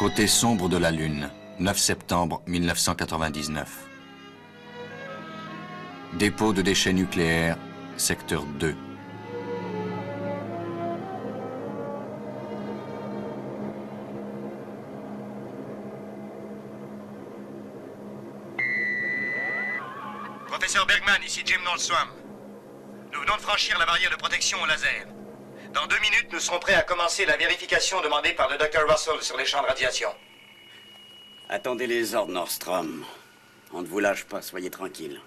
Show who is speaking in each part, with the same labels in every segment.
Speaker 1: Côté sombre de la Lune, 9 septembre 1999. Dépôt de déchets nucléaires, secteur 2.
Speaker 2: Professeur Bergman, ici Jim Nordstrom. Nous venons de franchir la barrière de protection au laser. Dans 2 minutes, nous serons prêts à commencer la vérification demandée par le Dr. Russell sur les champs de radiation.
Speaker 3: Attendez les ordres, Nordstrom. On ne vous lâche pas, soyez tranquille.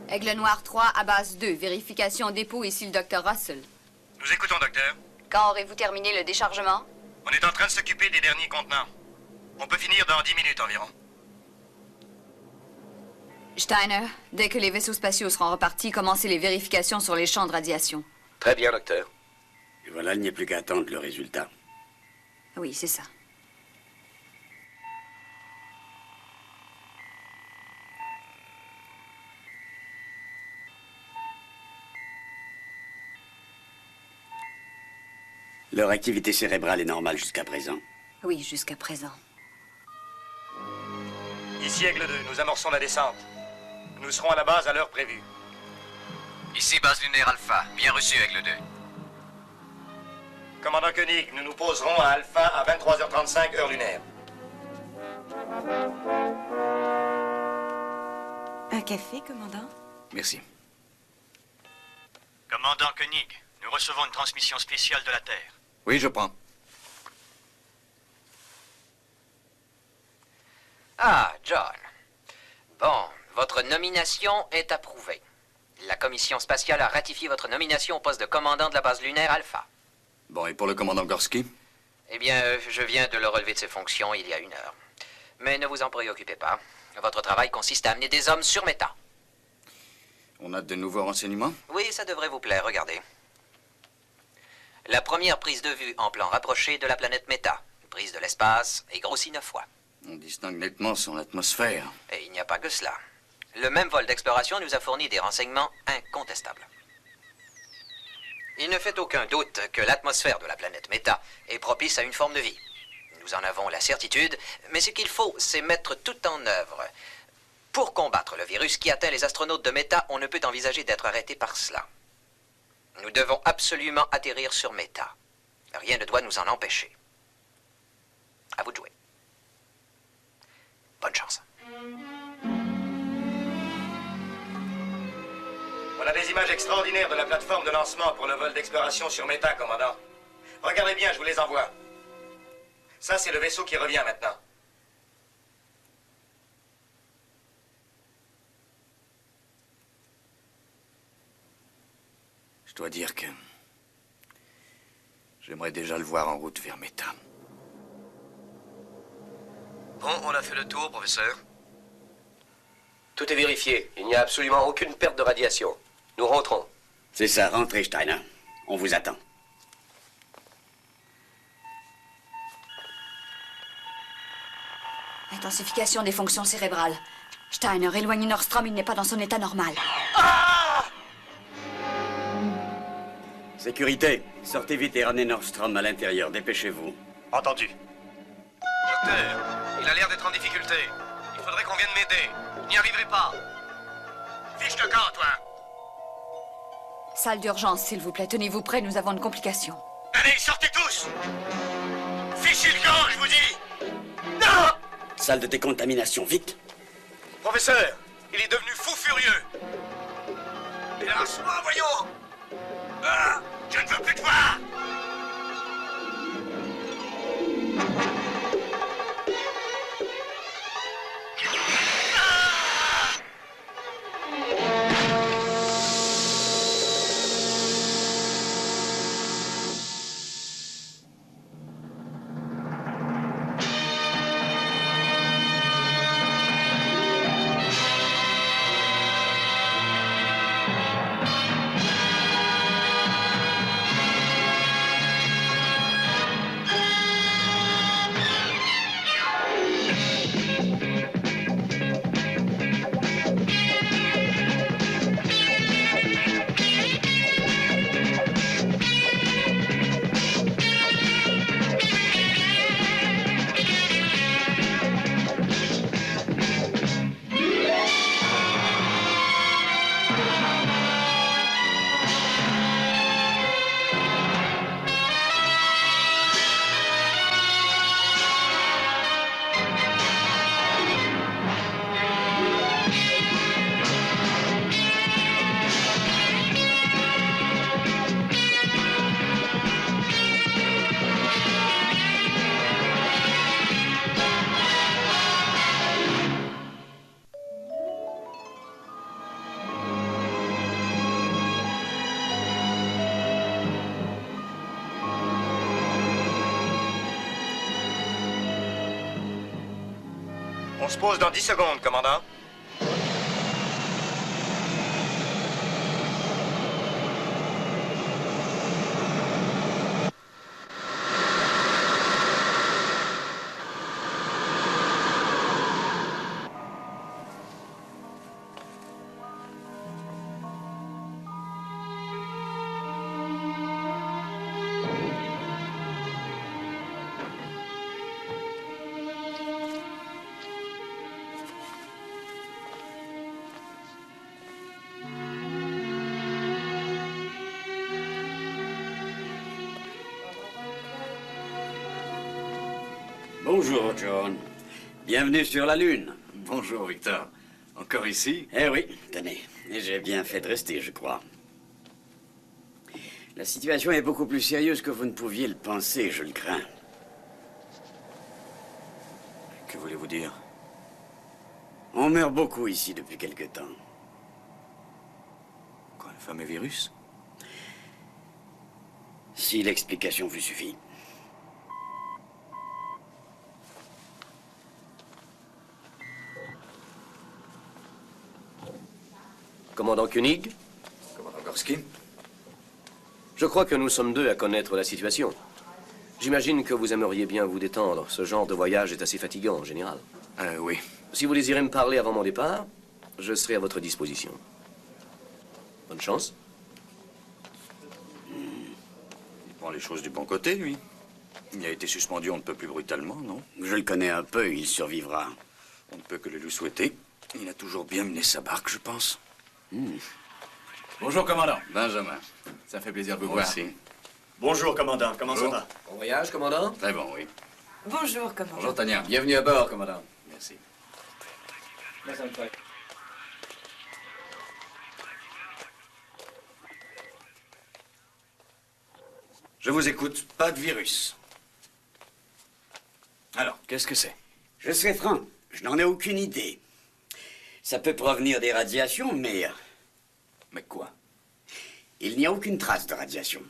Speaker 4: Aigle Noir 3 à base 2. Vérification au dépôt, ici le Dr. Russell.
Speaker 2: Nous écoutons, docteur.
Speaker 4: Quand aurez-vous terminé le déchargement?
Speaker 2: On est en train de s'occuper des derniers contenants. On peut finir dans 10 minutes environ.
Speaker 4: Steiner, dès que les vaisseaux spatiaux seront repartis, commencez les vérifications sur les champs de radiation.
Speaker 2: Très bien, docteur.
Speaker 3: Et voilà, il n'y a plus qu'à attendre le résultat.
Speaker 4: Oui, c'est ça.
Speaker 3: Leur activité cérébrale est normale jusqu'à présent.
Speaker 4: Oui, jusqu'à présent.
Speaker 2: Ici Aigle 2, nous amorçons la descente. Nous serons à la base à l'heure prévue.
Speaker 5: Ici base lunaire Alpha. Bien reçu, Aigle 2.
Speaker 2: Commandant Koenig, nous nous poserons à Alpha à 23h35 heure lunaire.
Speaker 6: Un café, commandant?
Speaker 1: Merci.
Speaker 7: Commandant Koenig, nous recevons une transmission spéciale de la Terre.
Speaker 1: Oui, je prends.
Speaker 5: Ah, John. Bon, votre nomination est approuvée. La commission spatiale a ratifié votre nomination au poste de commandant de la base lunaire Alpha.
Speaker 1: Bon, et pour le commandant Gorski?
Speaker 5: Eh bien, je viens de le relever de ses fonctions il y a 1 heure. Mais ne vous en préoccupez pas. Votre travail consiste à amener des hommes sur Méta.
Speaker 1: On a de nouveaux renseignements?
Speaker 5: Oui, ça devrait vous plaire, regardez. La première prise de vue en plan rapproché de la planète Méta. Prise de l'espace et grossie 9 fois.
Speaker 1: On distingue nettement son atmosphère.
Speaker 5: Et il n'y a pas que cela. Le même vol d'exploration nous a fourni des renseignements incontestables. Il ne fait aucun doute que l'atmosphère de la planète Méta est propice à une forme de vie. Nous en avons la certitude, mais ce qu'il faut, c'est mettre tout en œuvre. Pour combattre le virus qui atteint les astronautes de Méta, on ne peut envisager d'être arrêté par cela. Nous devons absolument atterrir sur Méta. Rien ne doit nous en empêcher. À vous de jouer. Bonne chance.
Speaker 2: On a des images extraordinaires de la plateforme de lancement pour le vol d'exploration sur Méta, commandant. Regardez bien, je vous les envoie. Ça, c'est le vaisseau qui revient maintenant.
Speaker 1: Je dois dire que... j'aimerais déjà le voir en route vers Méta.
Speaker 7: Bon, on a fait le tour, professeur.
Speaker 8: Tout est vérifié. Il n'y a absolument aucune perte de radiation. Nous rentrons.
Speaker 3: C'est ça, rentrez, Steiner. On vous attend.
Speaker 4: Intensification des fonctions cérébrales. Steiner, éloignez Nordstrom, il n'est pas dans son état normal.
Speaker 3: Sécurité, sortez vite et ramenez Nordstrom à l'intérieur. Dépêchez-vous.
Speaker 2: Entendu.
Speaker 7: Docteur, il a l'air d'être en difficulté. Il faudrait qu'on vienne m'aider. Je n'y arriverai pas.
Speaker 2: Fiche de camp, toi.
Speaker 4: Salle d'urgence, s'il vous plaît. Tenez-vous prêts, nous avons une complication.
Speaker 2: Allez, sortez tous. Fichez le camp, je vous dis. Non!
Speaker 3: Salle de décontamination, vite.
Speaker 2: Professeur, il est devenu fou furieux. Hélas-moi, voyons. Ah, je ne veux plus te voir. se pose dans 10 secondes, commandant.
Speaker 3: Bonjour, John. Bienvenue sur la Lune.
Speaker 1: Bonjour, Victor. Encore ici?
Speaker 3: Eh oui, tenez. J'ai bien fait de rester, je crois. La situation est beaucoup plus sérieuse que vous ne pouviez le penser, je le crains.
Speaker 1: Que voulez-vous dire?
Speaker 3: On meurt beaucoup ici depuis quelque temps.
Speaker 1: Quoi, le fameux virus?
Speaker 3: Si l'explication vous suffit.
Speaker 8: Commandant Koenig,
Speaker 1: Commandant Gorski?
Speaker 8: je crois que nous sommes deux à connaître la situation. J'imagine que vous aimeriez bien vous détendre. Ce genre de voyage est assez fatigant en général.
Speaker 1: Oui.
Speaker 8: Si vous désirez me parler avant mon départ, je serai à votre disposition. Bonne chance.
Speaker 1: Il prend les choses du bon côté, lui. Il a été suspendu on ne peut plus brutalement, non?
Speaker 3: Je le connais un peu, il survivra.
Speaker 1: On ne peut que le lui souhaiter. Il a toujours bien mené sa barque, je pense.
Speaker 9: Bonjour, commandant.
Speaker 1: Benjamin.
Speaker 9: Ça fait plaisir de vous
Speaker 1: Moi
Speaker 9: voir.
Speaker 1: aussi.
Speaker 9: Bonjour, commandant. Comment ça va?
Speaker 8: Bon voyage, commandant.
Speaker 1: Très bon, oui.
Speaker 6: Bonjour, commandant.
Speaker 9: Bonjour, Tania. Bienvenue à bord, commandant.
Speaker 1: Merci. Je vous écoute. Pas de virus. Alors, qu'est-ce que c'est?
Speaker 3: Je serai franc, je n'en ai aucune idée. Ça peut provenir des radiations, mais
Speaker 1: Mais quoi?
Speaker 3: il n'y a aucune trace de radiation.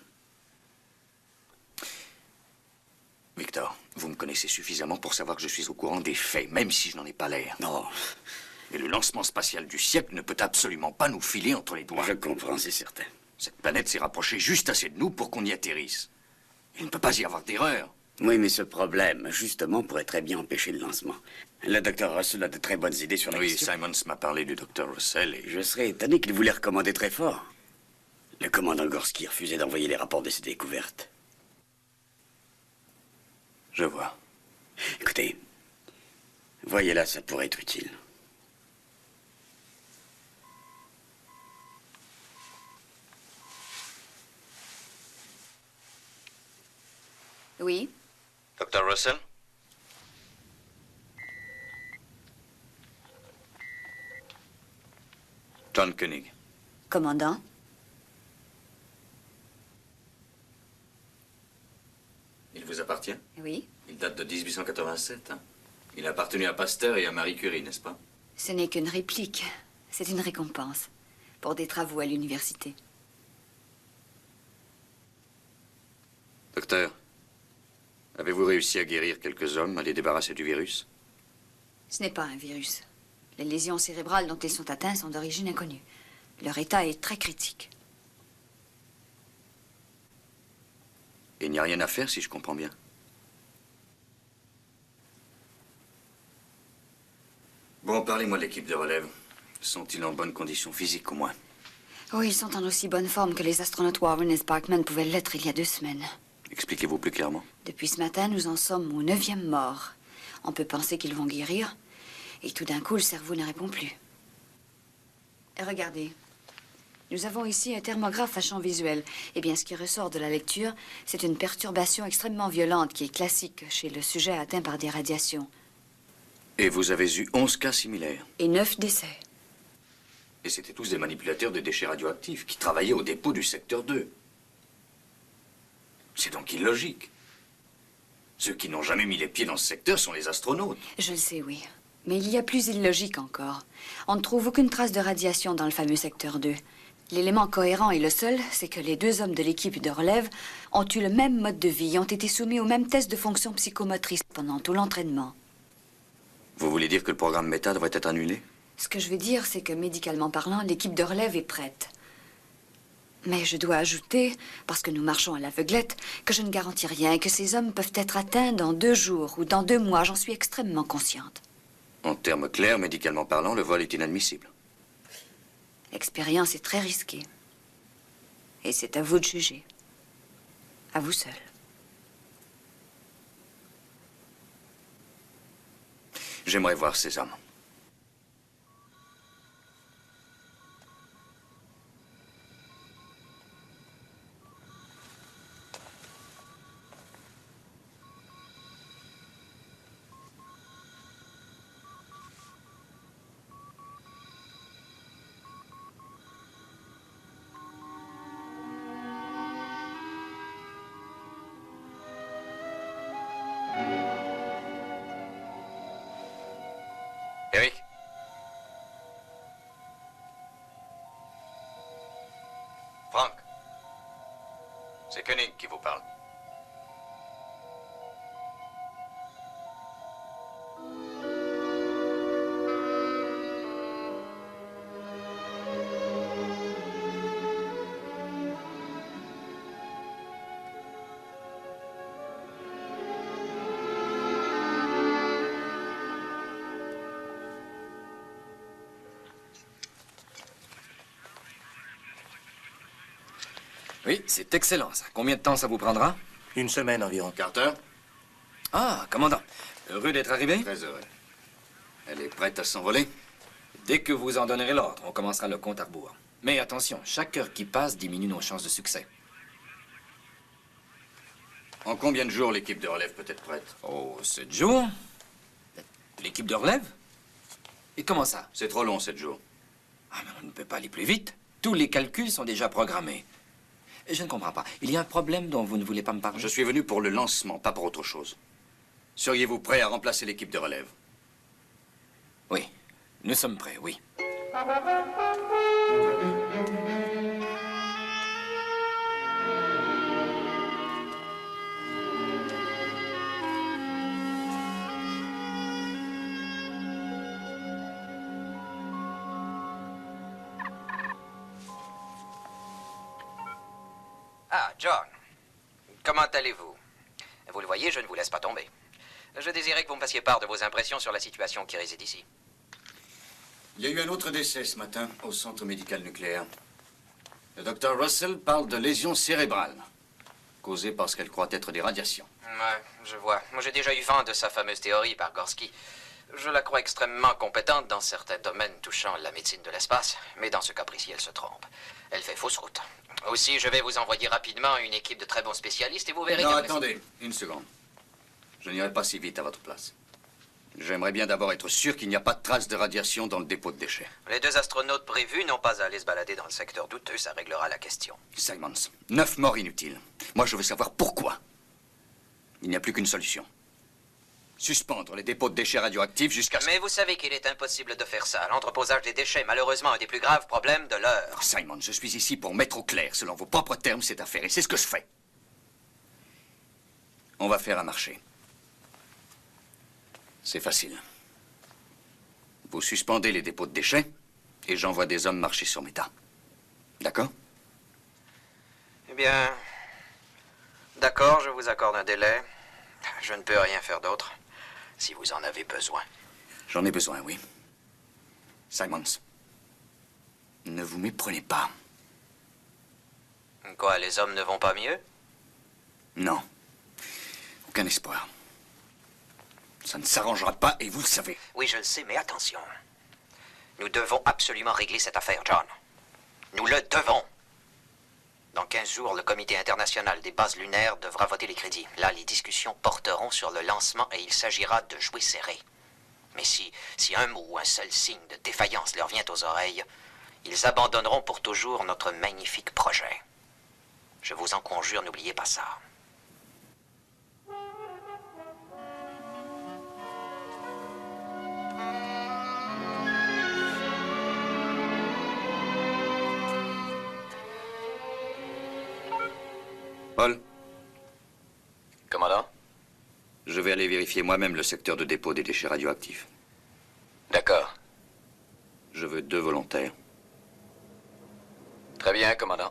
Speaker 1: Victor, vous me connaissez suffisamment pour savoir que je suis au courant des faits, même si je n'en ai pas l'air.
Speaker 3: Non,
Speaker 1: Et le lancement spatial du siècle ne peut absolument pas nous filer entre les doigts.
Speaker 3: je comprends, c'est certain.
Speaker 1: Cette planète s'est rapprochée juste assez de nous pour qu'on y atterrisse. Il ne peut pas y avoir d'erreur.
Speaker 3: Oui, mais ce problème, justement, pourrait très bien empêcher le lancement. Le docteur Russell a de très bonnes idées sur la
Speaker 1: Oui,
Speaker 3: question.
Speaker 1: Simons m'a parlé du docteur Russell et...
Speaker 3: Je serais étonné qu'il vous les recommandait très fort. Le commandant Gorski refusait d'envoyer les rapports de ses découvertes.
Speaker 1: Je vois.
Speaker 3: Écoutez, voyez là, ça pourrait être utile.
Speaker 4: Oui?
Speaker 1: Docteur Russell? John Koenig.
Speaker 4: Commandant?
Speaker 1: Il vous appartient?
Speaker 4: Oui?
Speaker 1: Il date de 1887, hein? Il a appartenu à Pasteur et à Marie Curie, n'est-ce pas?
Speaker 4: Ce n'est qu'une réplique. C'est une récompense pour des travaux à l'université.
Speaker 1: Docteur, avez-vous réussi à guérir quelques hommes, à les débarrasser du virus?
Speaker 4: Ce n'est pas un virus. Les lésions cérébrales dont ils sont atteints sont d'origine inconnue. Leur état est très critique.
Speaker 1: Et il n'y a rien à faire, si je comprends bien. Bon, parlez-moi de l'équipe de relève. Sont-ils en bonne condition physique, au moins?
Speaker 4: Oh, ils sont en aussi bonne forme que les astronautes Warren et Sparkman pouvaient l'être il y a 2 semaines.
Speaker 1: Expliquez-vous plus clairement.
Speaker 4: Depuis ce matin, nous en sommes au 9e mort. On peut penser qu'ils vont guérir, et tout d'un coup, le cerveau ne répond plus. Et regardez. Nous avons ici un thermographe à champ visuel. Eh bien, ce qui ressort de la lecture, c'est une perturbation extrêmement violente qui est classique chez le sujet atteint par des radiations.
Speaker 1: Et vous avez eu 11 cas similaires.
Speaker 4: Et 9 décès.
Speaker 1: Et c'était tous des manipulateurs de déchets radioactifs qui travaillaient au dépôt du secteur 2. C'est donc illogique. Ceux qui n'ont jamais mis les pieds dans ce secteur sont les astronautes.
Speaker 4: Je le sais, oui. Mais il y a plus illogique encore. On ne trouve aucune trace de radiation dans le fameux secteur 2. L'élément cohérent et le seul, c'est que les 2 hommes de l'équipe de relève ont eu le même mode de vie et ont été soumis au même test de fonction psychomotrice pendant tout l'entraînement.
Speaker 1: Vous voulez dire que le programme Méta devrait être annulé?
Speaker 4: Ce que je veux dire, c'est que médicalement parlant, l'équipe de relève est prête. Mais je dois ajouter, parce que nous marchons à l'aveuglette, que je ne garantis rien et que ces hommes peuvent être atteints dans 2 jours ou dans 2 mois. J'en suis extrêmement consciente.
Speaker 1: En termes clairs, médicalement parlant, le vol est inadmissible.
Speaker 4: L'expérience est très risquée. Et c'est à vous de juger. À vous seul.
Speaker 1: J'aimerais voir ces hommes.
Speaker 5: Eric? Frank? C'est Koenig qui vous parle.
Speaker 10: Oui, c'est excellent, ça. Combien de temps ça vous prendra?
Speaker 2: Une semaine environ.
Speaker 1: Carter?
Speaker 10: Ah, commandant. Heureux d'être arrivé?
Speaker 1: Très heureux. Elle est prête à s'envoler?
Speaker 10: Dès que vous en donnerez l'ordre, on commencera le compte à rebours. Mais attention, chaque heure qui passe diminue nos chances de succès.
Speaker 1: En combien de jours l'équipe de relève peut être prête?
Speaker 10: Oh, 7 jours? L'équipe de relève? Et comment ça?
Speaker 1: C'est trop long, 7 jours.
Speaker 10: Ah, mais on ne peut pas aller plus vite. Tous les calculs sont déjà programmés. Je ne comprends pas. Il y a un problème dont vous ne voulez pas me parler?
Speaker 1: Je suis venu pour le lancement, pas pour autre chose. Seriez-vous prêt à remplacer l'équipe de relève?
Speaker 10: Oui, nous sommes prêts, oui.
Speaker 5: Ah, John. Comment allez-vous? Vous le voyez, je ne vous laisse pas tomber. Je désirais que vous me fassiez part de vos impressions sur la situation qui réside ici.
Speaker 1: Il y a eu un autre décès ce matin au centre médical nucléaire. Le docteur Russell parle de lésions cérébrales, causées par ce qu'elle croit être des radiations.
Speaker 5: Ouais, je vois. Moi, j'ai déjà eu vent de sa fameuse théorie par Gorski. Je la crois extrêmement compétente dans certains domaines touchant la médecine de l'espace, mais dans ce cas précis, elle se trompe. Elle fait fausse route. Aussi, je vais vous envoyer rapidement une équipe de très bons spécialistes et vous verrez...
Speaker 1: Non,
Speaker 5: qu'après-
Speaker 1: attendez, une seconde. Je n'irai pas si vite à votre place. J'aimerais bien d'abord être sûr qu'il n'y a pas de traces de radiation dans le dépôt de déchets.
Speaker 5: Les 2 astronautes prévus n'ont pas à aller se balader dans le secteur douteux, ça réglera la question.
Speaker 1: Simons, 9 morts inutiles. Moi, je veux savoir pourquoi. Il n'y a plus qu'une solution. Suspendre les dépôts de déchets radioactifs jusqu'à ce...
Speaker 5: Mais vous savez qu'il est impossible de faire ça. L'entreposage des déchets est malheureusement un des plus graves problèmes de l'heure.
Speaker 1: Simon, je suis ici pour mettre au clair, selon vos propres termes, cette affaire, et c'est ce que je fais. On va faire un marché. C'est facile. Vous suspendez les dépôts de déchets, et j'envoie des hommes marcher sur Méta. D'accord?
Speaker 5: Eh bien... D'accord, je vous accorde un délai. Je ne peux rien faire d'autre, si vous en avez besoin.
Speaker 1: J'en ai besoin, oui. Simons, ne vous méprenez pas.
Speaker 5: Quoi, les hommes ne vont pas mieux?
Speaker 1: Non. Aucun espoir. Ça ne s'arrangera pas, et vous le savez.
Speaker 5: Oui, je le sais, mais attention. Nous devons absolument régler cette affaire, John. Nous le devons. Dans 15 jours, le Comité international des bases lunaires devra voter les crédits. Là, les discussions porteront sur le lancement et il s'agira de jouer serré. Mais si un mot ou un seul signe de défaillance leur vient aux oreilles, ils abandonneront pour toujours notre magnifique projet. Je vous en conjure, n'oubliez pas ça.
Speaker 1: Paul,
Speaker 5: Commandant?
Speaker 1: je vais aller vérifier moi-même le secteur de dépôt des déchets radioactifs. Je veux 2 volontaires.
Speaker 5: Très bien, commandant.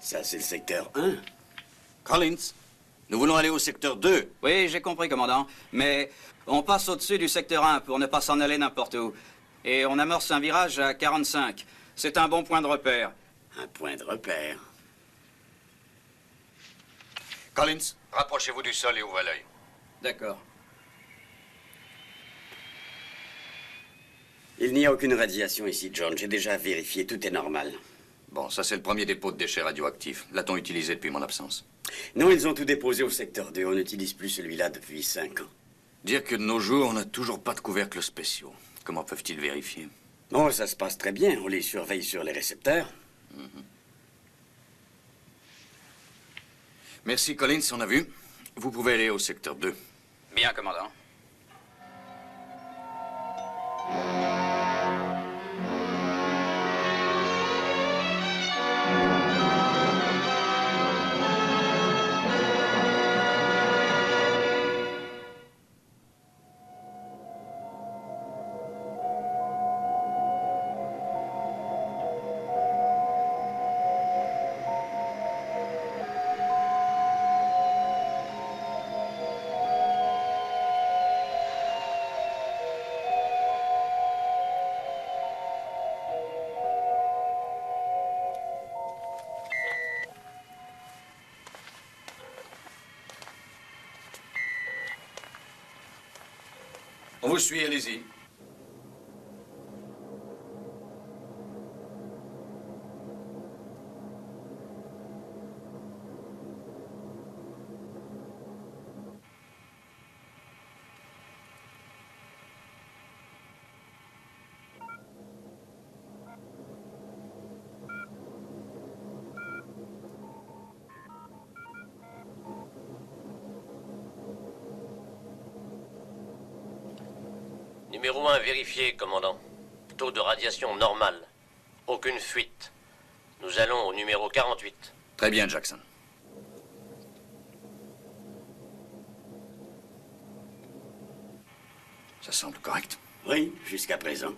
Speaker 3: Ça, c'est le secteur 1.
Speaker 1: Collins, nous voulons aller au secteur 2.
Speaker 11: Oui, j'ai compris, commandant. Mais on passe au-dessus du secteur 1 pour ne pas s'en aller n'importe où. Et on amorce un virage à 45. C'est un bon point de repère.
Speaker 3: Un point de repère.
Speaker 1: Collins, rapprochez-vous du sol et ouvrez l'œil.
Speaker 11: D'accord.
Speaker 3: Il n'y a aucune radiation ici, John. J'ai déjà vérifié, tout est normal.
Speaker 1: Bon, ça c'est le premier dépôt de déchets radioactifs. L'a-t-on utilisé depuis mon absence?
Speaker 3: Non, ils ont tout déposé au secteur 2. On n'utilise plus celui-là depuis 5 ans.
Speaker 1: Dire que de nos jours, on n'a toujours pas de couvercles spéciaux. Comment peuvent-ils vérifier?
Speaker 3: Oh, ça se passe très bien. On les surveille sur les récepteurs.
Speaker 1: Merci, Collins, on a vu. Vous pouvez aller au secteur 2.
Speaker 11: Bien, commandant.
Speaker 1: On vous suit, allez-y.
Speaker 12: Numéro 1 vérifié, commandant. Taux de radiation normal. Aucune fuite. Nous allons au numéro 48.
Speaker 1: Très bien, Jackson. Ça semble correct.
Speaker 3: Oui, jusqu'à présent.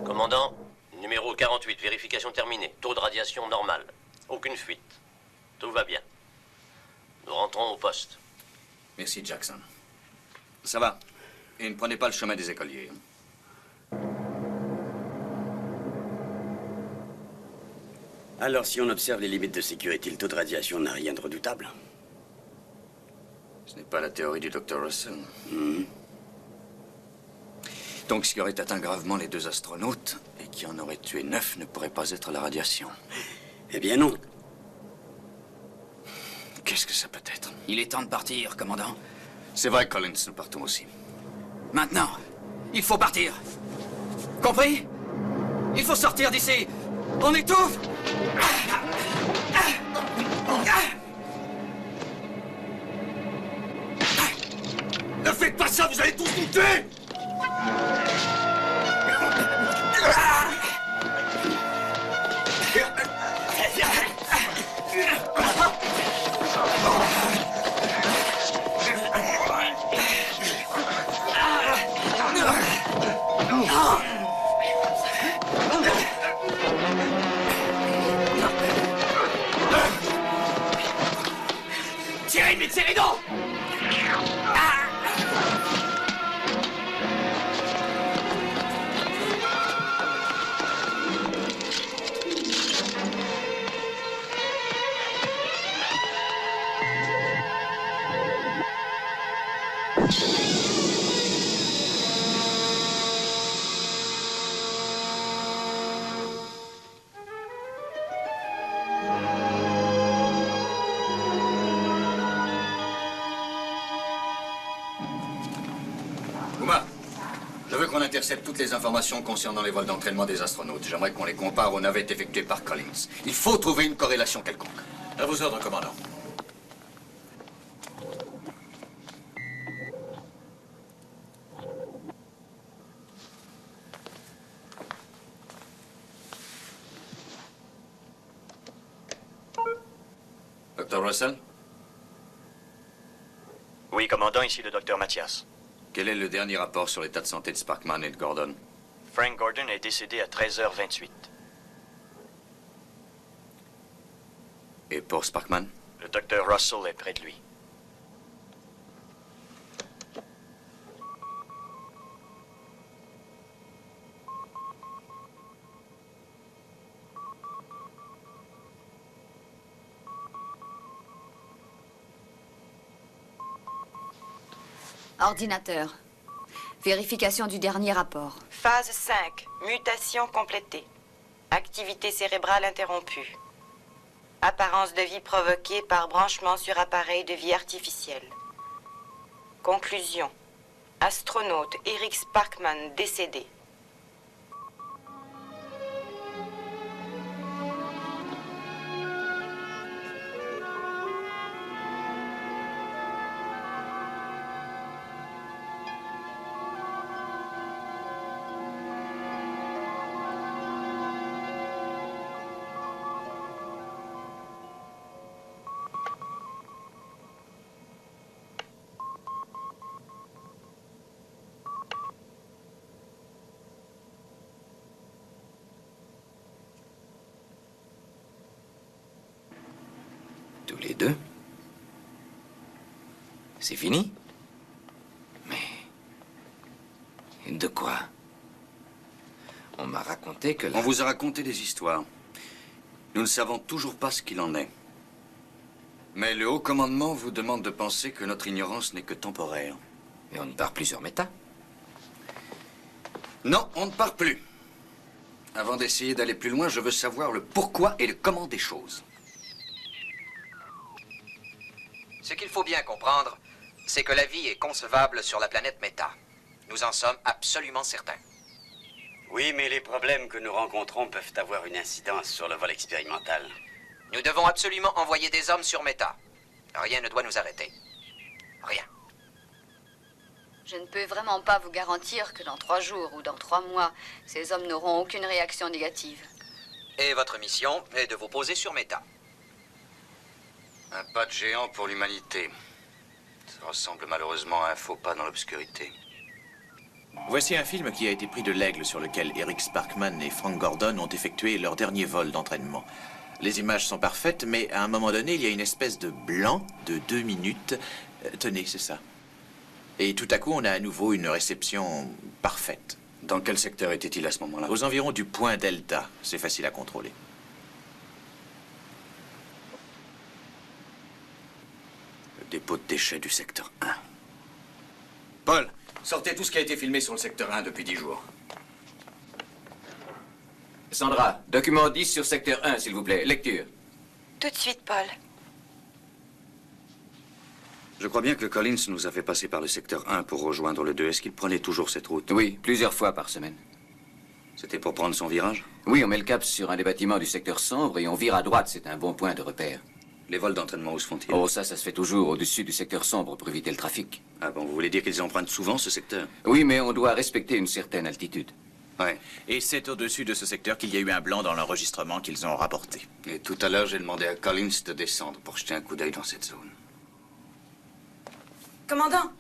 Speaker 12: Commandant, numéro 48, vérification terminée. Taux de radiation normal. Aucune fuite. Tout va bien. Nous rentrons au poste.
Speaker 1: Merci, Jackson. Ça va. Et ne prenez pas le chemin des écoliers.
Speaker 3: Alors, si on observe les limites de sécurité, le taux de radiation n'a rien de redoutable.
Speaker 1: Ce n'est pas la théorie du Dr. Russell. Donc, ce qui aurait atteint gravement les 2 astronautes et qui en aurait tué 9 ne pourrait pas être la radiation.
Speaker 3: Eh bien non.
Speaker 1: Qu'est-ce que ça peut être?
Speaker 11: Il est temps de partir, commandant.
Speaker 1: C'est vrai, Collins, nous partons aussi.
Speaker 11: Maintenant, il faut partir. Compris? Il faut sortir d'ici. On étouffe.
Speaker 1: Ne faites pas ça, vous allez tous nous tuer!
Speaker 11: Tirez, mais tirez donc!
Speaker 1: qu'on intercepte toutes les informations concernant les vols d'entraînement des astronautes. J'aimerais qu'on les compare aux navettes effectuées par Collins. Il faut trouver une corrélation quelconque.
Speaker 9: À vos ordres, commandant.
Speaker 1: Dr. Russell?
Speaker 2: Oui, commandant, ici le docteur Mathias.
Speaker 1: Quel est le dernier rapport sur l'état de santé de Sparkman et de Gordon?
Speaker 2: Frank Gordon est décédé à 13h28.
Speaker 1: Et pour Sparkman?
Speaker 2: Le docteur Russell est près de lui.
Speaker 4: Ordinateur. Vérification du dernier rapport.
Speaker 6: Phase 5. Mutation complétée. Activité cérébrale interrompue. Apparence de vie provoquée par branchement sur appareil de vie artificielle. Conclusion. Astronaute Eric Sparkman décédé.
Speaker 10: Tous les deux? C'est fini? Mais... de quoi? On m'a raconté que
Speaker 1: On vous a raconté des histoires. Nous ne savons toujours pas ce qu'il en est. Mais le haut commandement vous demande de penser que notre ignorance n'est que temporaire.
Speaker 10: Et on ne part plus sur Méta?
Speaker 1: Non, on ne part plus. Avant d'essayer d'aller plus loin, je veux savoir le pourquoi et le comment des choses.
Speaker 5: Ce qu'il faut bien comprendre, c'est que la vie est concevable sur la planète Méta. Nous en sommes absolument certains.
Speaker 3: Oui, mais les problèmes que nous rencontrons peuvent avoir une incidence sur le vol expérimental.
Speaker 5: Nous devons absolument envoyer des hommes sur Méta. Rien ne doit nous arrêter. Rien.
Speaker 4: Je ne peux vraiment pas vous garantir que dans 3 jours ou dans 3 mois, ces hommes n'auront aucune réaction négative.
Speaker 5: Et votre mission est de vous poser sur Méta.
Speaker 1: Un pas de géant pour l'humanité. Ça ressemble malheureusement à un faux pas dans l'obscurité.
Speaker 9: Voici un film qui a été pris de l'Aigle sur lequel Eric Sparkman et Frank Gordon ont effectué leur dernier vol d'entraînement. Les images sont parfaites, mais à un moment donné, il y a une espèce de blanc de 2 minutes. Tenez, c'est ça. Et tout à coup, on a à nouveau une réception parfaite.
Speaker 1: Dans quel secteur était-il à ce moment-là?
Speaker 9: Aux environs du point Delta. C'est facile à contrôler.
Speaker 1: Le dépôt de déchets du secteur 1. Paul, sortez tout ce qui a été filmé sur le secteur 1 depuis 10 jours.
Speaker 10: Sandra, document 10 sur secteur 1, s'il vous plaît. Lecture.
Speaker 6: Tout de suite, Paul.
Speaker 1: Je crois bien que Collins nous a fait passer par le secteur 1 pour rejoindre le 2. Est-ce qu'il prenait toujours cette route?
Speaker 10: Oui, plusieurs fois par semaine.
Speaker 1: C'était pour prendre son virage?
Speaker 10: Oui, on met le cap sur un des bâtiments du secteur sombre et on vire à droite. C'est un bon point de repère.
Speaker 1: Les vols d'entraînement, où se font-ils?
Speaker 10: Oh, ça se fait toujours au-dessus du secteur sombre pour éviter le trafic.
Speaker 1: Ah bon, vous voulez dire qu'ils empruntent souvent ce secteur?
Speaker 10: Oui, mais on doit respecter une certaine altitude.
Speaker 1: Ouais.
Speaker 9: Et c'est au-dessus de ce secteur qu'il y a eu un blanc dans l'enregistrement qu'ils ont rapporté.
Speaker 1: Et tout à l'heure, j'ai demandé à Collins de descendre pour jeter un coup d'œil dans cette zone.
Speaker 6: Commandant,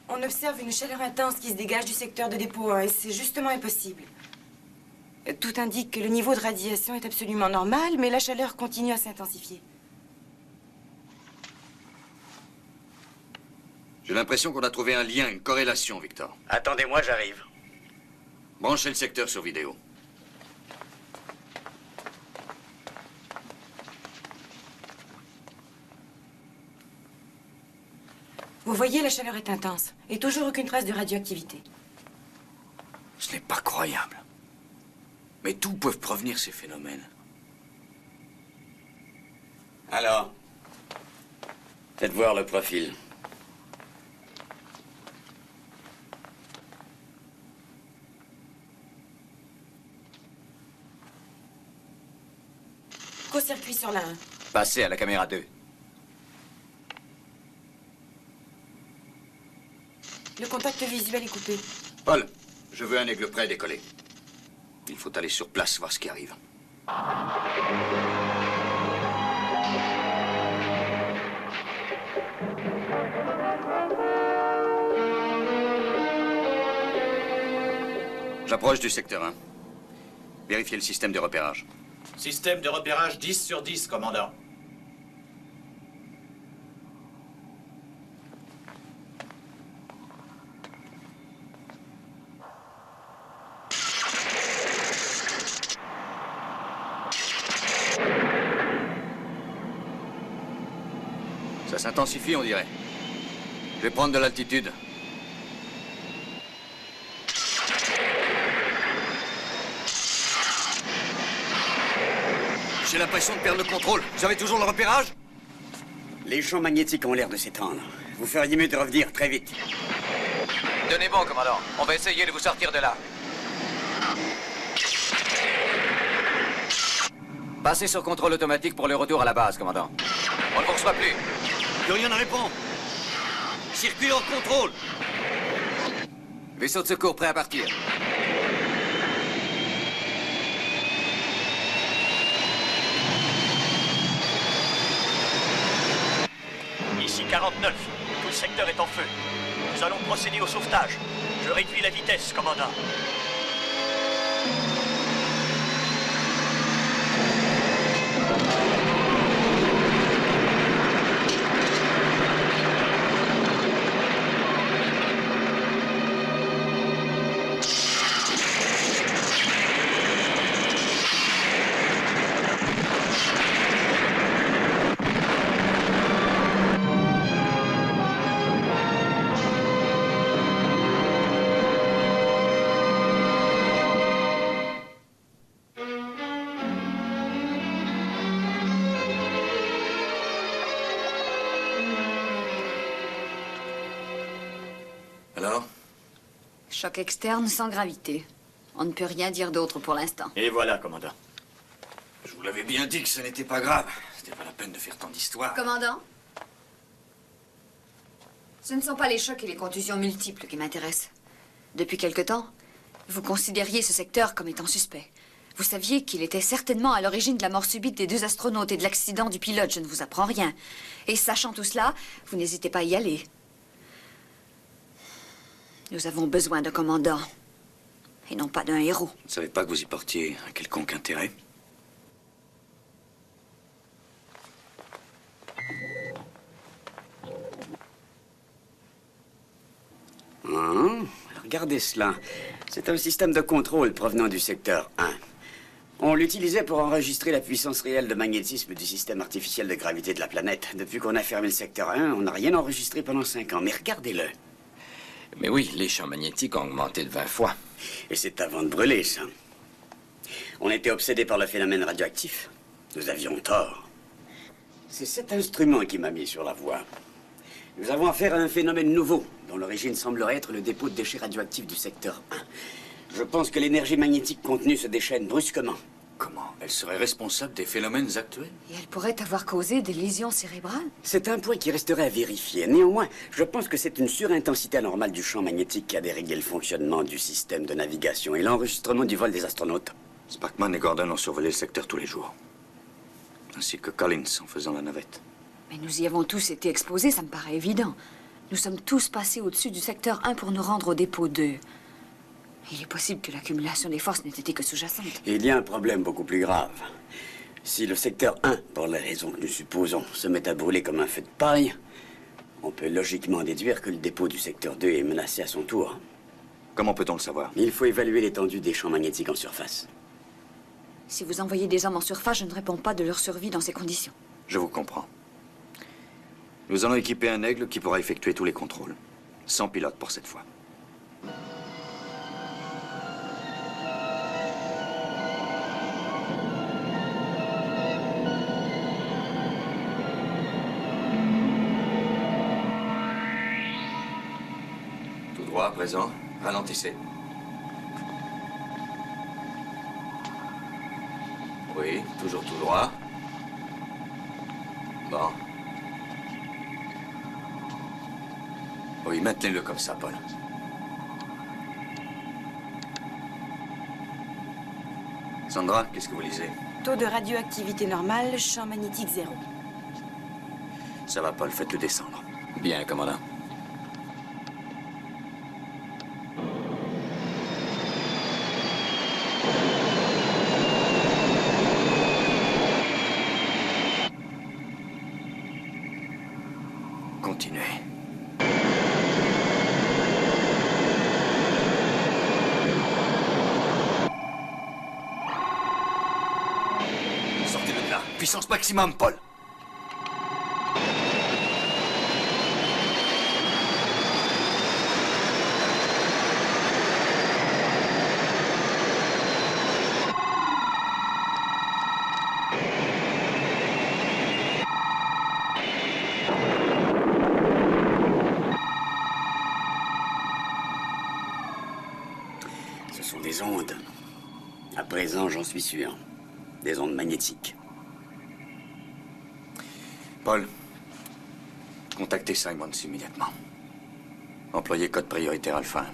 Speaker 6: on observe une chaleur intense qui se dégage du secteur de dépôt 1 et c'est justement impossible. Tout indique que le niveau de radiation est absolument normal, mais la chaleur continue à s'intensifier.
Speaker 1: J'ai l'impression qu'on a trouvé un lien, une corrélation, Victor.
Speaker 3: Attendez-moi, j'arrive.
Speaker 1: Branchez le secteur sur vidéo.
Speaker 6: Vous voyez, la chaleur est intense et toujours aucune trace de radioactivité.
Speaker 1: Ce n'est pas croyable. Mais d'où peuvent provenir ces phénomènes?
Speaker 3: Alors, faites voir le profil.
Speaker 6: appuie sur la 1.
Speaker 11: Passez à la caméra 2.
Speaker 6: Le contact visuel est coupé.
Speaker 1: Paul, je veux un aigle prêt à décoller. Il faut aller sur place, voir ce qui arrive. J'approche du secteur 1. Vérifiez le système de repérage.
Speaker 9: Système de repérage 10 sur 10, commandant.
Speaker 1: Ça s'intensifie, on dirait. Je vais prendre de l'altitude. J'ai l'impression de perdre le contrôle. Vous avez toujours le repérage?
Speaker 3: Les champs magnétiques ont l'air de s'étendre. Vous feriez mieux de revenir très vite.
Speaker 5: Tenez bon, commandant. On va essayer de vous sortir de là.
Speaker 10: Passez sur contrôle automatique pour le retour à la base, commandant.
Speaker 5: On ne vous reçoit plus.
Speaker 1: Plus rien à répondre. Circuit hors contrôle.
Speaker 10: Vaisseau de secours prêt à partir.
Speaker 13: Ici 49. Tout le secteur est en feu. Nous allons procéder au sauvetage. Je réduis la vitesse, commandant.
Speaker 1: Alors?
Speaker 4: Choc externe sans gravité. On ne peut rien dire d'autre pour l'instant.
Speaker 3: Et voilà, commandant.
Speaker 1: Je vous l'avais bien dit que ce n'était pas grave. C'était pas la peine de faire tant d'histoires.
Speaker 4: Commandant? Ce ne sont pas les chocs et les contusions multiples qui m'intéressent. Depuis quelque temps, vous considériez ce secteur comme étant suspect. Vous saviez qu'il était certainement à l'origine de la mort subite des 2 astronautes et de l'accident du pilote, je ne vous apprends rien. Et sachant tout cela, vous n'hésitez pas à y aller. Nous avons besoin d'un commandant, et non pas d'un héros.
Speaker 1: Vous ne savez pas que vous y portiez un quelconque intérêt?
Speaker 3: Regardez cela. C'est un système de contrôle provenant du secteur 1. On l'utilisait pour enregistrer la puissance réelle de magnétisme du système artificiel de gravité de la planète. Depuis qu'on a fermé le secteur 1, on n'a rien enregistré pendant 5 ans. Mais regardez-le.
Speaker 10: Mais oui, les champs magnétiques ont augmenté de 20 fois.
Speaker 3: Et c'est avant de brûler, ça. On était obsédés par le phénomène radioactif. Nous avions tort. C'est cet instrument qui m'a mis sur la voie. Nous avons affaire à un phénomène nouveau, dont l'origine semblerait être le dépôt de déchets radioactifs du secteur 1. Je pense que l'énergie magnétique contenue se déchaîne brusquement.
Speaker 1: Comment? Elle serait responsable des phénomènes actuels?
Speaker 4: Et elle pourrait avoir causé des lésions cérébrales?
Speaker 3: C'est un point qui resterait à vérifier. Néanmoins, je pense que c'est une surintensité anormale du champ magnétique qui a déréglé le fonctionnement du système de navigation et l'enregistrement du vol des astronautes.
Speaker 1: Sparkman et Gordon ont survolé le secteur tous les jours. Ainsi que Collins en faisant la navette.
Speaker 4: Mais nous y avons tous été exposés, ça me paraît évident. Nous sommes tous passés au-dessus du secteur 1 pour nous rendre au dépôt 2. Il est possible que l'accumulation des forces n'ait été que sous-jacente.
Speaker 3: Il y a un problème beaucoup plus grave. Si le secteur 1, pour les raisons que nous supposons, se met à brûler comme un feu de paille, on peut logiquement déduire que le dépôt du secteur 2 est menacé à son tour.
Speaker 1: Comment peut-on le savoir?
Speaker 3: Il faut évaluer l'étendue des champs magnétiques en surface.
Speaker 4: Si vous envoyez des hommes en surface, je ne réponds pas de leur survie dans ces conditions.
Speaker 1: Je vous comprends. Nous allons équiper un aigle qui pourra effectuer tous les contrôles. Sans pilote pour cette fois. Tout droit, à présent. Ralentissez. Oui, toujours tout droit. Oui, maintenez-le comme ça, Paul. Sandra, qu'est-ce que vous lisez?
Speaker 6: Taux de radioactivité normal, champ magnétique 0.
Speaker 1: Ça va, Paul, faites-le descendre.
Speaker 10: Bien, commandant.
Speaker 1: Continuez. Sortez-le de là. Puissance maximum, Paul.
Speaker 3: Ce sont des ondes. À présent, j'en suis sûr. Des ondes magnétiques.
Speaker 1: Paul, contactez Simons immédiatement. Employez code prioritaire Alpha 1.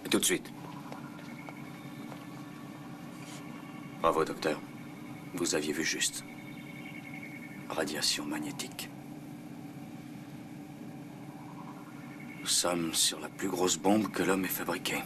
Speaker 1: Et tout de suite. Bravo, docteur. Vous aviez vu juste. Radiation magnétique. Nous sommes sur la plus grosse bombe que l'homme ait fabriquée.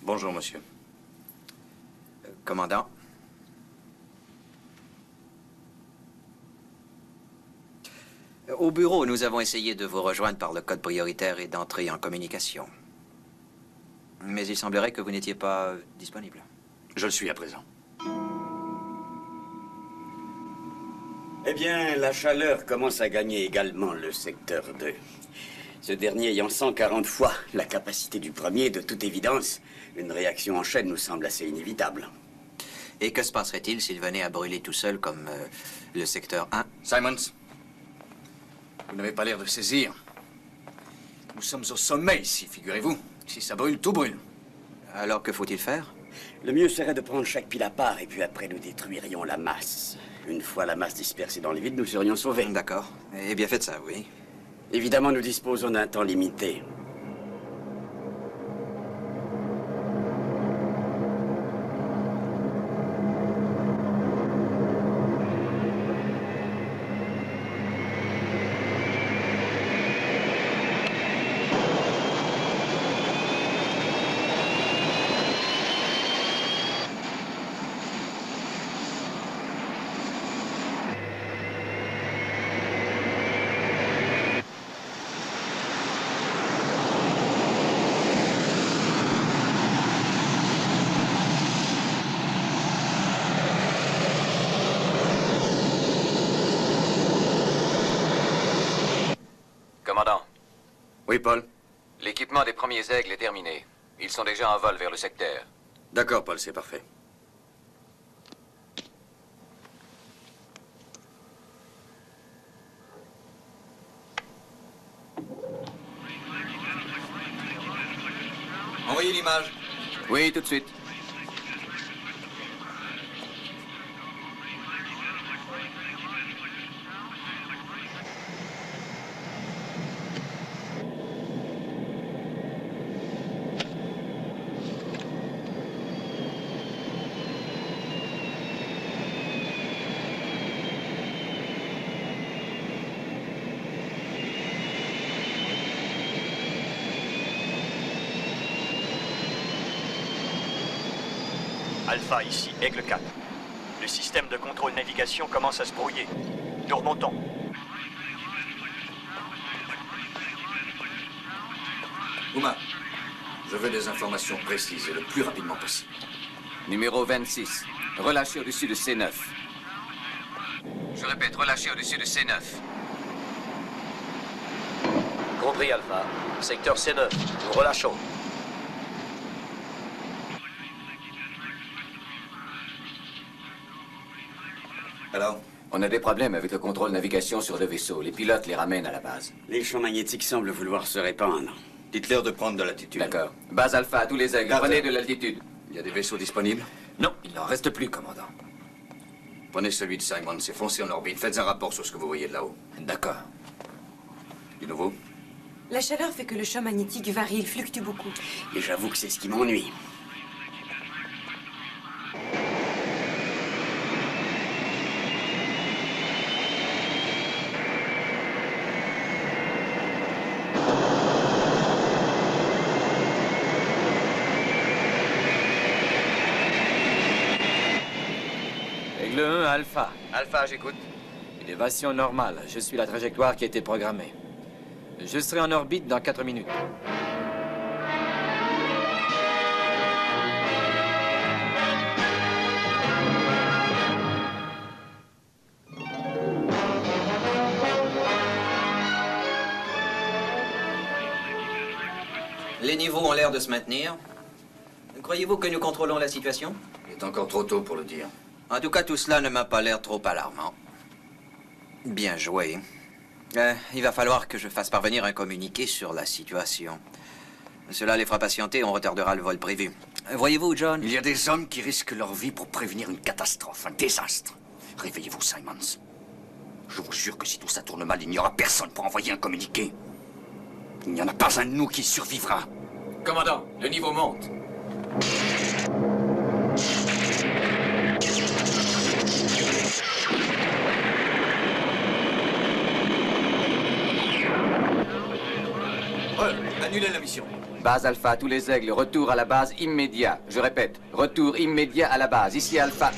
Speaker 1: Bonjour, monsieur.
Speaker 5: Commandant. Au bureau, nous avons essayé de vous rejoindre par le code prioritaire et d'entrer en communication. Mais il semblerait que vous n'étiez pas disponible.
Speaker 1: Je le suis à présent.
Speaker 3: Eh bien, la chaleur commence à gagner également le secteur 2. Ce dernier ayant 140 fois la capacité du premier, de toute évidence, une réaction en chaîne nous semble assez inévitable.
Speaker 5: Et que se passerait-il s'il venait à brûler tout seul comme le secteur 1?
Speaker 1: Simons, vous n'avez pas l'air de saisir. Nous sommes au sommet ici, figurez-vous. Si ça brûle, tout brûle.
Speaker 5: Alors que faut-il faire?
Speaker 3: Le mieux serait de prendre chaque pile à part et puis après nous détruirions la masse. Une fois la masse dispersée dans le vide, nous serions sauvés.
Speaker 5: D'accord. Eh bien, faites ça, oui.
Speaker 3: Évidemment, nous disposons d'un temps limité.
Speaker 14: Commandant.
Speaker 1: Oui, Paul?
Speaker 14: L'équipement des premiers aigles est terminé. Ils sont déjà en vol vers le secteur.
Speaker 1: D'accord, Paul, c'est parfait.
Speaker 11: Envoyez l'image.
Speaker 10: Oui, tout de suite.
Speaker 13: Alpha, ici, Aigle 4. Le système de contrôle navigation commence à se brouiller. Nous remontons.
Speaker 11: Uma,
Speaker 1: Je veux des informations précises et le plus rapidement possible.
Speaker 14: Numéro 26. Relâché au-dessus de C9. Je répète, relâché au-dessus de C9.
Speaker 13: Compris, Alpha. Secteur C9. Nous relâchons.
Speaker 3: Alors?
Speaker 14: On a des problèmes avec le contrôle navigation sur le vaisseau. Les pilotes les ramènent à la base.
Speaker 3: Les champs magnétiques semblent vouloir se répandre.
Speaker 1: Dites-leur de prendre de l'altitude.
Speaker 14: D'accord. Base Alpha, à tous les aigles. Prenez de l'altitude.
Speaker 1: Il y a des vaisseaux disponibles?
Speaker 10: Non, il n'en reste plus, commandant.
Speaker 1: Prenez celui de Simon, c'est foncé en orbite. Faites un rapport sur ce que vous voyez de là-haut.
Speaker 10: D'accord.
Speaker 1: Du nouveau?
Speaker 6: La chaleur fait que le champ magnétique varie, il fluctue beaucoup.
Speaker 3: Et j'avoue que c'est ce qui m'ennuie.
Speaker 10: Aigle 1, Alpha.
Speaker 14: Alpha, j'écoute.
Speaker 10: Élévation normale. Je suis la trajectoire qui a été programmée. Je serai en orbite dans 4 minutes.
Speaker 5: Les niveaux ont l'air de se maintenir. Croyez-vous que nous contrôlons la situation?
Speaker 1: Il est encore trop tôt pour le dire.
Speaker 5: En tout cas, tout cela ne m'a pas l'air trop alarmant. Bien joué. Il va falloir que je fasse parvenir un communiqué sur la situation. Cela les fera patienter, on retardera le vol prévu. Voyez-vous, John?
Speaker 1: Il y a des hommes qui risquent leur vie pour prévenir une catastrophe, un désastre. Réveillez-vous, Simons. Je vous jure que si tout ça tourne mal, il n'y aura personne pour envoyer un communiqué. Il n'y en a pas un de nous qui survivra.
Speaker 14: Commandant, le niveau monte.
Speaker 1: Annulez la mission.
Speaker 14: Base Alpha, à tous les aigles, retour à la base immédiat. Je répète, retour immédiat à la base. Ici Alpha.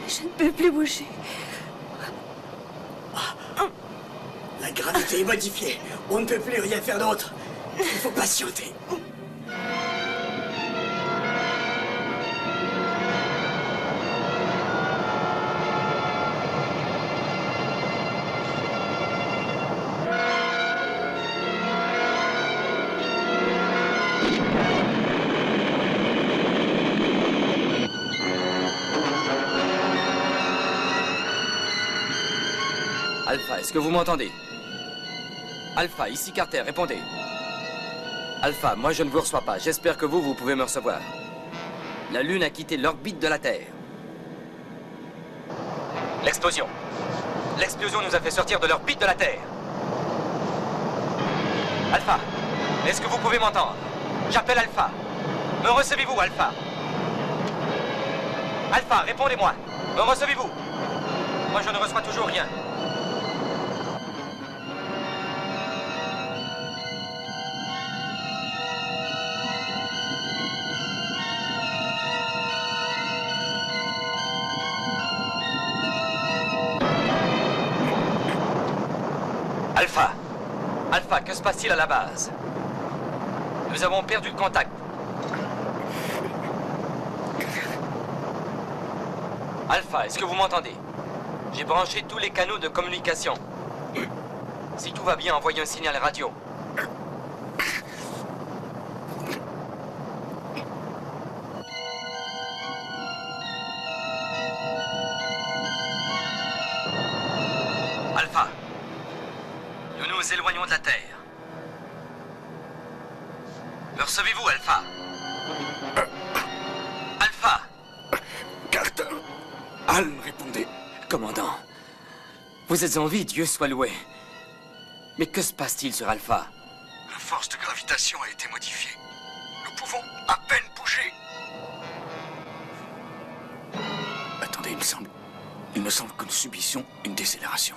Speaker 4: Je ne peux plus bouger.
Speaker 3: La gravité est modifiée. On ne peut plus rien faire d'autre. Il faut patienter.
Speaker 10: Alpha, est-ce que vous m'entendez? Alpha, ici Carter, répondez. Alpha, moi je ne vous reçois pas. J'espère que vous pouvez me recevoir. La Lune a quitté l'orbite de la Terre. L'explosion. L'explosion nous a fait sortir de l'orbite de la Terre. Alpha, est-ce que vous pouvez m'entendre? J'appelle Alpha. Me recevez-vous, Alpha? Alpha, répondez-moi. Me recevez-vous? Moi je ne reçois toujours rien. Alpha. Alpha, que se passe-t-il à la base? Nous avons perdu le contact. Alpha, est-ce que vous m'entendez? J'ai branché tous les canaux de communication. Si tout va bien, envoyez un signal radio. Alpha, nous nous éloignons de la Terre. Me recevez-vous, Alpha? Alpha!
Speaker 1: Carter! Al, répondez.
Speaker 10: Commandant, vous êtes en vie, Dieu soit loué. Mais que se passe-t-il sur Alpha?
Speaker 1: La force de gravitation a été modifiée. Nous pouvons à peine bouger. Attendez, il me semble que nous subissions une décélération.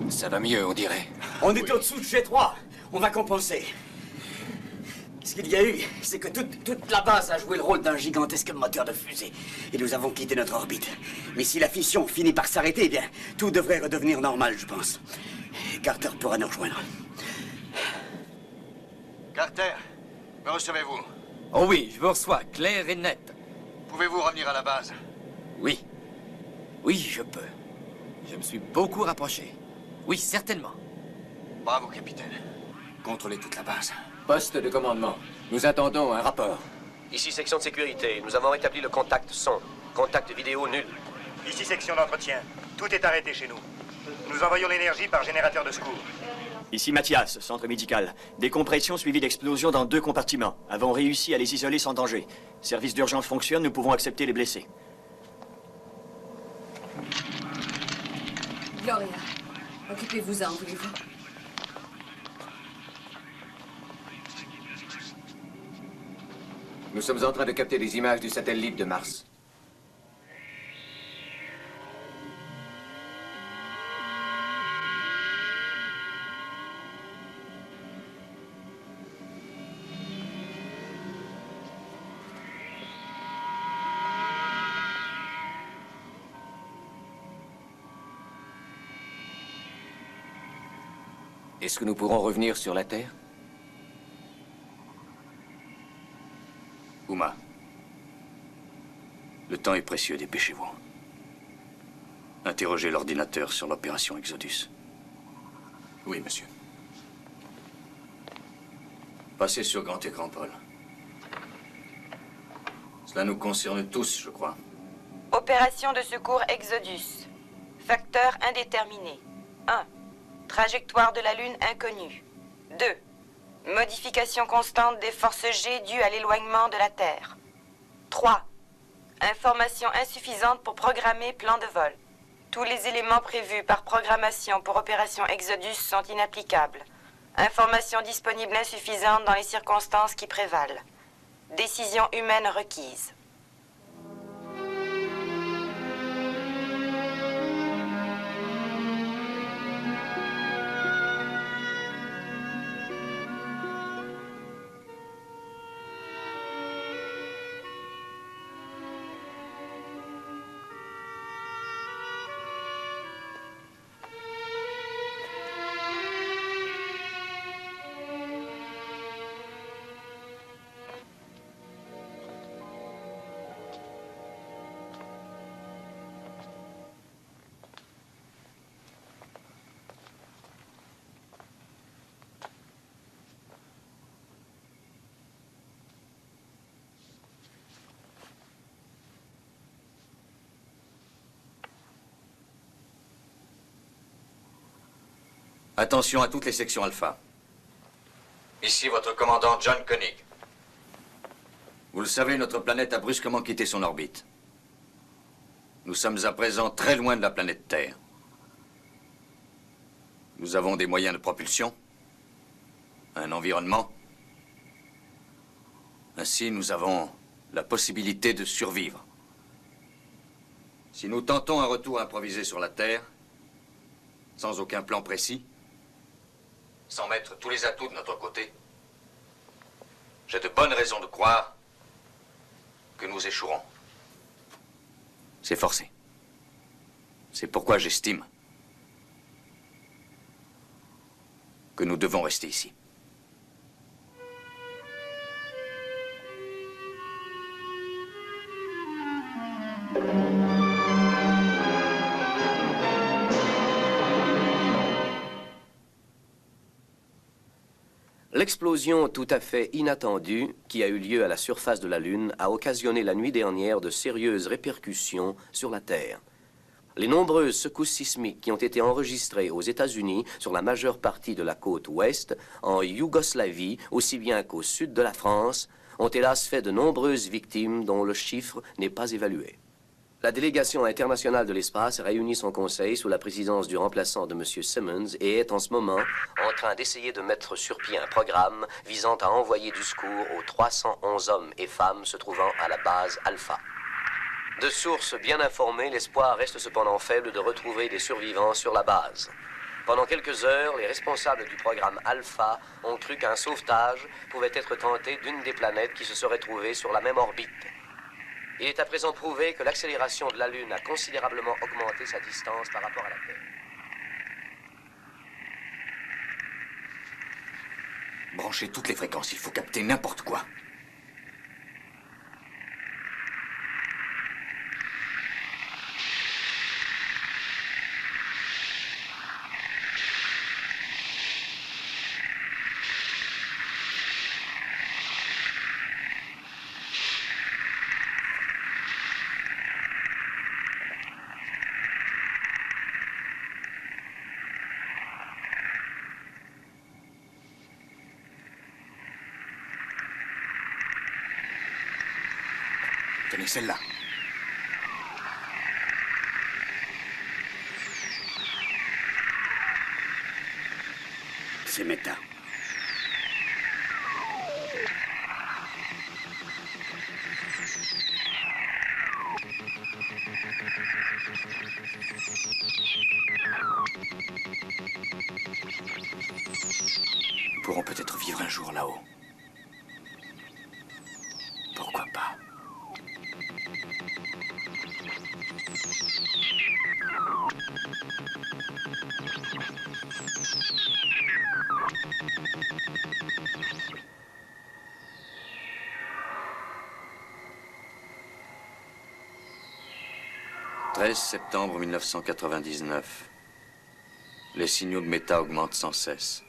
Speaker 10: Ça va mieux, on dirait.
Speaker 3: On est au-dessous de G3. On va compenser. Ce qu'il y a eu, c'est que toute la base a joué le rôle d'un gigantesque moteur de fusée. Et nous avons quitté notre orbite. Mais si la fission finit par s'arrêter, eh bien, tout devrait redevenir normal, je pense. Carter pourra nous rejoindre.
Speaker 7: Carter, me recevez-vous?
Speaker 10: Oh oui, je vous reçois, clair et net.
Speaker 7: Pouvez-vous revenir à la base?
Speaker 10: Oui. Oui, je peux. Je me suis beaucoup rapproché. Oui, certainement.
Speaker 7: Bravo, capitaine.
Speaker 1: Contrôlez toute la base.
Speaker 8: Poste de commandement. Nous attendons un rapport.
Speaker 12: Ici, section de sécurité. Nous avons rétabli le contact son. Contact vidéo nul.
Speaker 2: Ici, section d'entretien. Tout est arrêté chez nous. Nous envoyons l'énergie par générateur de secours.
Speaker 13: Ici Mathias, centre médical. Décompression suivie d'explosion dans 2 compartiments. Avons réussi à les isoler sans danger. Service d'urgence fonctionne, nous pouvons accepter les blessés.
Speaker 4: Gloria, occupez-vous-en, voulez-vous?
Speaker 8: Nous sommes en train de capter des images du satellite de Mars. Est-ce que nous pourrons revenir sur la Terre?
Speaker 1: Uma, le temps est précieux, dépêchez-vous. Interrogez l'ordinateur sur l'opération Exodus.
Speaker 9: Oui, monsieur.
Speaker 1: Passez sur grand écran, Paul. Cela nous concerne tous, je crois.
Speaker 6: Opération de secours Exodus. Facteur indéterminé. 1. Trajectoire de la Lune inconnue. 2. Modification constante des forces G dues à l'éloignement de la Terre. 3. Information insuffisante pour programmer plan de vol. Tous les éléments prévus par programmation pour opération Exodus sont inapplicables. Information disponible insuffisante dans les circonstances qui prévalent. Décision humaine requise.
Speaker 1: Attention à toutes les sections alpha. Ici votre commandant John Koenig. Vous le savez, notre planète a brusquement quitté son orbite. Nous sommes à présent très loin de la planète Terre. Nous avons des moyens de propulsion, un environnement. Ainsi, nous avons la possibilité de survivre. Si nous tentons un retour improvisé sur la Terre, sans aucun plan précis, sans mettre tous les atouts de notre côté, j'ai de bonnes raisons de croire que nous échouerons. C'est forcé. C'est pourquoi j'estime que nous devons rester ici.
Speaker 8: L'explosion tout à fait inattendue qui a eu lieu à la surface de la Lune a occasionné la nuit dernière de sérieuses répercussions sur la Terre. Les nombreuses secousses sismiques qui ont été enregistrées aux États-Unis sur la majeure partie de la côte ouest, en Yougoslavie, aussi bien qu'au sud de la France, ont hélas fait de nombreuses victimes dont le chiffre n'est pas évalué. La délégation internationale de l'espace réunit son conseil sous la présidence du remplaçant de M. Simmons et est en ce moment en train d'essayer de mettre sur pied un programme visant à envoyer du secours aux 311 hommes et femmes se trouvant à la base Alpha. De sources bien informées, l'espoir reste cependant faible de retrouver des survivants sur la base. Pendant quelques heures, les responsables du programme Alpha ont cru qu'un sauvetage pouvait être tenté d'une des planètes qui se serait trouvée sur la même orbite. Il est à présent prouvé que l'accélération de la Lune a considérablement augmenté sa distance par rapport à la Terre.
Speaker 1: Branchez toutes les fréquences, il faut capter n'importe quoi. Tenez celle-là.
Speaker 3: C'est Meta.
Speaker 1: Nous pourrons peut-être vivre un jour là-haut. Pourquoi pas? « 13 septembre 1999. Les signaux de Meta augmentent sans cesse.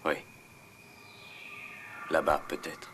Speaker 1: Oui. Là-bas, peut-être.